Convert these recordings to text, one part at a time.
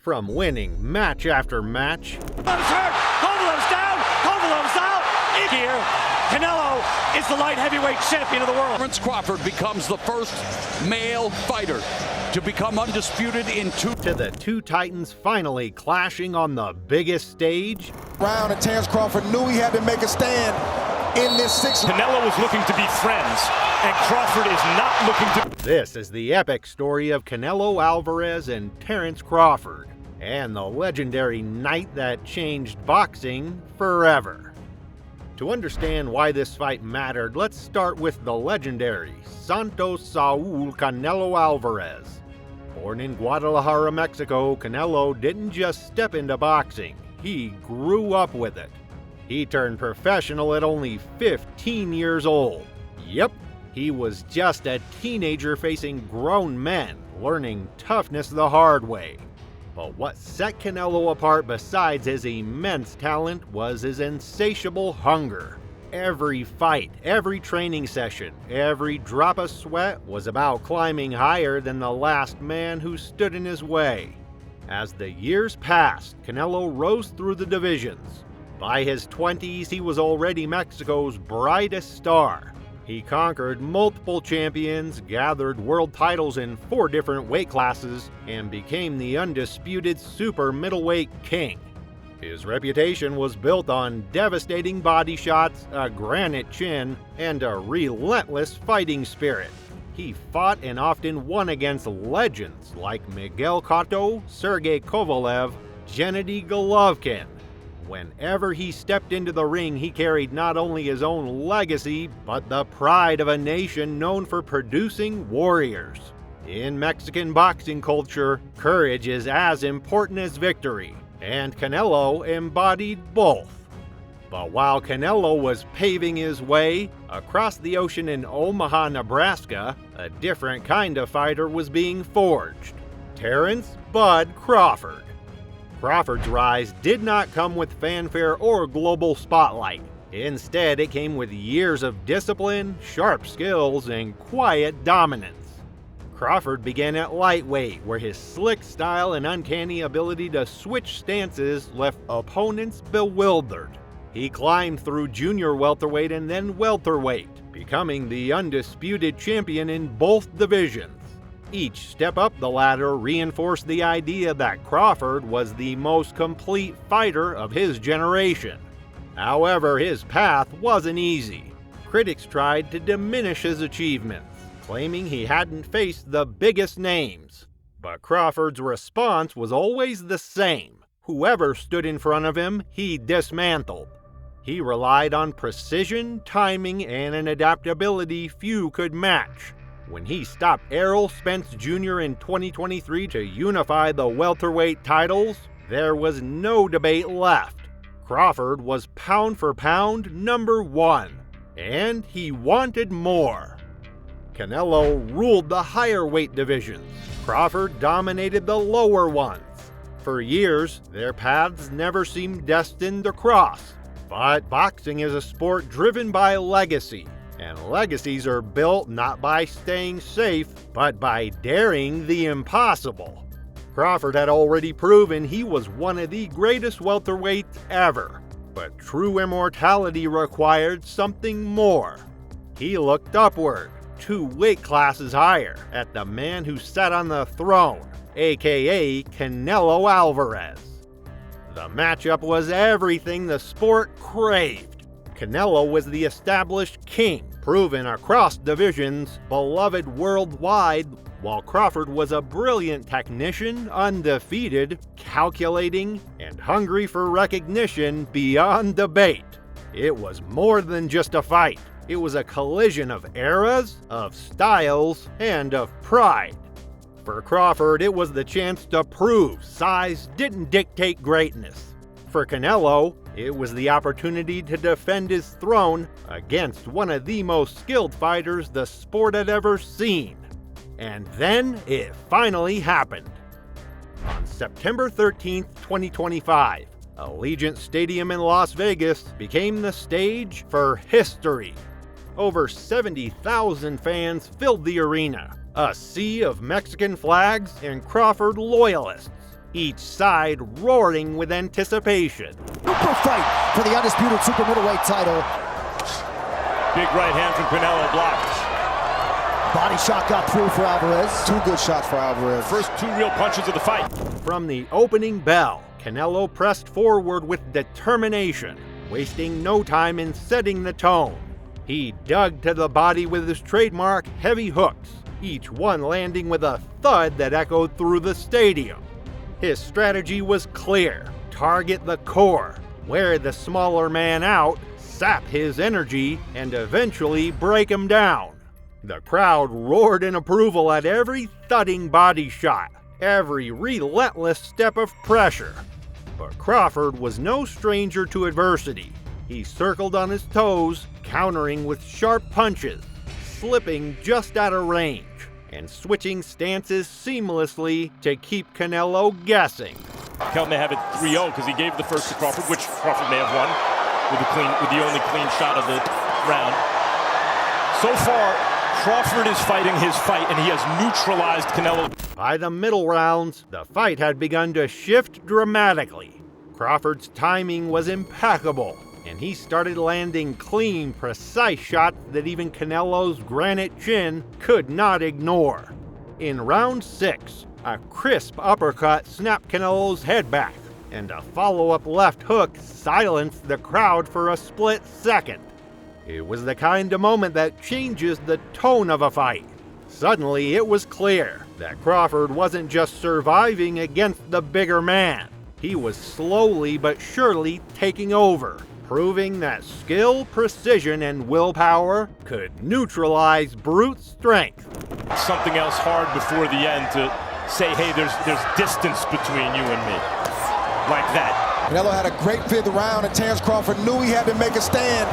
From winning match after match, Kovalev's hurt! Kovalev's down! Kovalev's out! Here, Canelo is the light heavyweight champion of the world. Terence Crawford becomes the first male fighter to become undisputed in to the two titans finally clashing on the biggest stage. Round, and Terence Crawford knew he had to make a stand in this sixth. Canelo was looking to be friends, and Crawford is not looking to. This is the epic story of Canelo Álvarez and Terence Crawford, and the legendary night that changed boxing forever. To understand why this fight mattered, let's start with the legendary Santos Saúl Canelo Álvarez. Born in Guadalajara, Mexico, Canelo didn't just step into boxing, he grew up with it. He turned professional at only 15 years old. Yep, he was just a teenager facing grown men, learning toughness the hard way. But what set Canelo apart besides his immense talent was his insatiable hunger. Every fight, every training session, every drop of sweat was about climbing higher than the last man who stood in his way. As the years passed, Canelo rose through the divisions. By his 20s, he was already Mexico's brightest star. He conquered multiple champions, gathered world titles in 4 different weight classes, and became the undisputed super middleweight king. His reputation was built on devastating body shots, a granite chin, and a relentless fighting spirit. He fought and often won against legends like Miguel Cotto, Sergey Kovalev, Gennady Golovkin. Whenever he stepped into the ring, he carried not only his own legacy, but the pride of a nation known for producing warriors. In Mexican boxing culture, courage is as important as victory, and Canelo embodied both. But while Canelo was paving his way, across the ocean in Omaha, Nebraska, a different kind of fighter was being forged. Terence "Bud" Crawford. Crawford's rise did not come with fanfare or global spotlight. Instead, it came with years of discipline, sharp skills, and quiet dominance. Crawford began at lightweight, where his slick style and uncanny ability to switch stances left opponents bewildered. He climbed through junior welterweight and then welterweight, becoming the undisputed champion in both divisions. Each step up the ladder reinforced the idea that Crawford was the most complete fighter of his generation. However, his path wasn't easy. Critics tried to diminish his achievements, claiming he hadn't faced the biggest names. But Crawford's response was always the same. Whoever stood in front of him, he dismantled. He relied on precision, timing, and an adaptability few could match. When he stopped Errol Spence Jr. in 2023 to unify the welterweight titles, there was no debate left. Crawford was pound for pound #1, and he wanted more. Canelo ruled the higher weight divisions. Crawford dominated the lower ones. For years, their paths never seemed destined to cross. But boxing is a sport driven by legacy. And legacies are built not by staying safe, but by daring the impossible. Crawford had already proven he was one of the greatest welterweights ever. But true immortality required something more. He looked upward, 2 weight classes higher, at the man who sat on the throne, aka Canelo Álvarez. The matchup was everything the sport craved. Canelo was the established king, proven across divisions, beloved worldwide, while Crawford was a brilliant technician, undefeated, calculating, and hungry for recognition beyond debate. It was more than just a fight. It was a collision of eras, of styles, and of pride. For Crawford, it was the chance to prove size didn't dictate greatness. For Canelo, it was the opportunity to defend his throne against one of the most skilled fighters the sport had ever seen. And then it finally happened. On September 13th, 2025, Allegiant Stadium in Las Vegas became the stage for history. Over 70,000 fans filled the arena, a sea of Mexican flags and Crawford loyalists. each side roaring with anticipation. Super fight for the undisputed super middleweight title. Big right hand from Canelo blocked. Body shot got through for Alvarez. Two good shots for Alvarez. First two real punches of the fight. From the opening bell, Canelo pressed forward with determination, wasting no time in setting the tone. He dug to the body with his trademark heavy hooks, each one landing with a thud that echoed through the stadium. His strategy was clear: target the core, wear the smaller man out, sap his energy, and eventually break him down. The crowd roared in approval at every thudding body shot, every relentless step of pressure. But Crawford was no stranger to adversity. He circled on his toes, countering with sharp punches, slipping just out of range, and switching stances seamlessly to keep Canelo guessing. Kel may have it 3-0 because he gave the first to Crawford, which Crawford may have won with the only clean shot of the round. So far, Crawford is fighting his fight, and he has neutralized Canelo. By the middle rounds, the fight had begun to shift dramatically. Crawford's timing was impeccable, and he started landing clean, precise shots that even Canelo's granite chin could not ignore. In round 6, a crisp uppercut snapped Canelo's head back, and a follow-up left hook silenced the crowd for a split second. It was the kind of moment that changes the tone of a fight. Suddenly, it was clear that Crawford wasn't just surviving against the bigger man. He was slowly but surely taking over, proving that skill, precision, and willpower could neutralize brute strength. Something else hard before the end to say, hey, there's distance between you and me. Like that. Canelo had a great fifth round, and Terence Crawford knew he had to make a stand.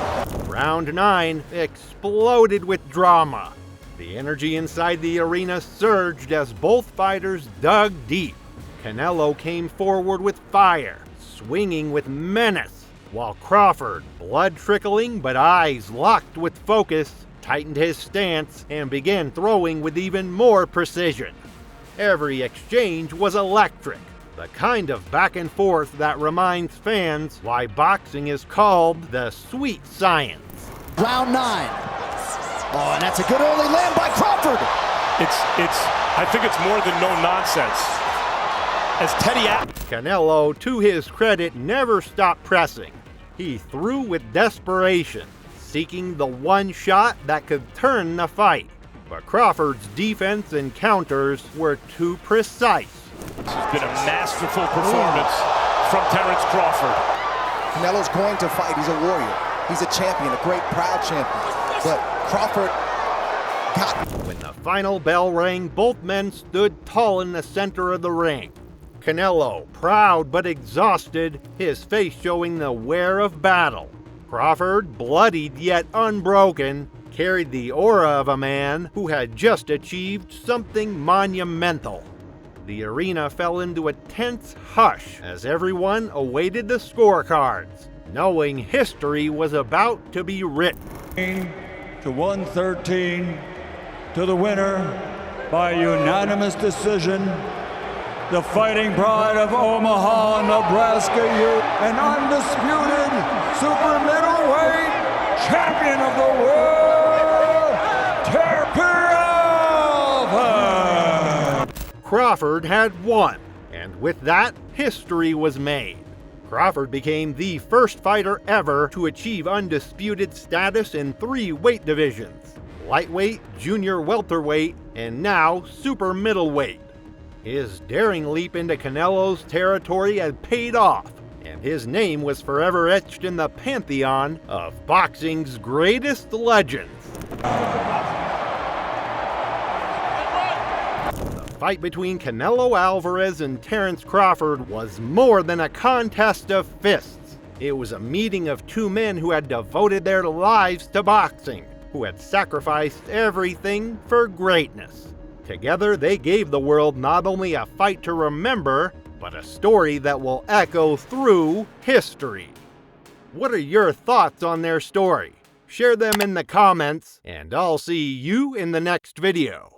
Round 9 exploded with drama. The energy inside the arena surged as both fighters dug deep. Canelo came forward with fire, swinging with menace, while Crawford, blood trickling but eyes locked with focus, tightened his stance and began throwing with even more precision. Every exchange was electric, the kind of back and forth that reminds fans why boxing is called the sweet science. Round 9. Oh, and that's a good early land by Crawford. I think it's more than no nonsense. As Canelo, to his credit, never stopped pressing. He threw with desperation, seeking the one shot that could turn the fight. But Crawford's defense and counters were too precise. This has been a masterful performance from Terence Crawford. Canelo's going to fight. He's a warrior. He's a champion, a great, proud champion. But Crawford got... When the final bell rang, both men stood tall in the center of the ring. Canelo, proud but exhausted, his face showing the wear of battle. Crawford, bloodied yet unbroken, carried the aura of a man who had just achieved something monumental. The arena fell into a tense hush as everyone awaited the scorecards, knowing history was about to be written. To 113, to the winner by unanimous decision, the Fighting Pride of Omaha, Nebraska, an undisputed super middleweight champion of the world, Terence Crawford. Crawford had won, and with that, history was made. Crawford became the first fighter ever to achieve undisputed status in 3 weight divisions: lightweight, junior welterweight, and now super middleweight. His daring leap into Canelo's territory had paid off, and his name was forever etched in the pantheon of boxing's greatest legends. The fight between Canelo Álvarez and Terence Crawford was more than a contest of fists. It was a meeting of 2 men who had devoted their lives to boxing, who had sacrificed everything for greatness. Together, they gave the world not only a fight to remember, but a story that will echo through history. What are your thoughts on their story? Share them in the comments, and I'll see you in the next video.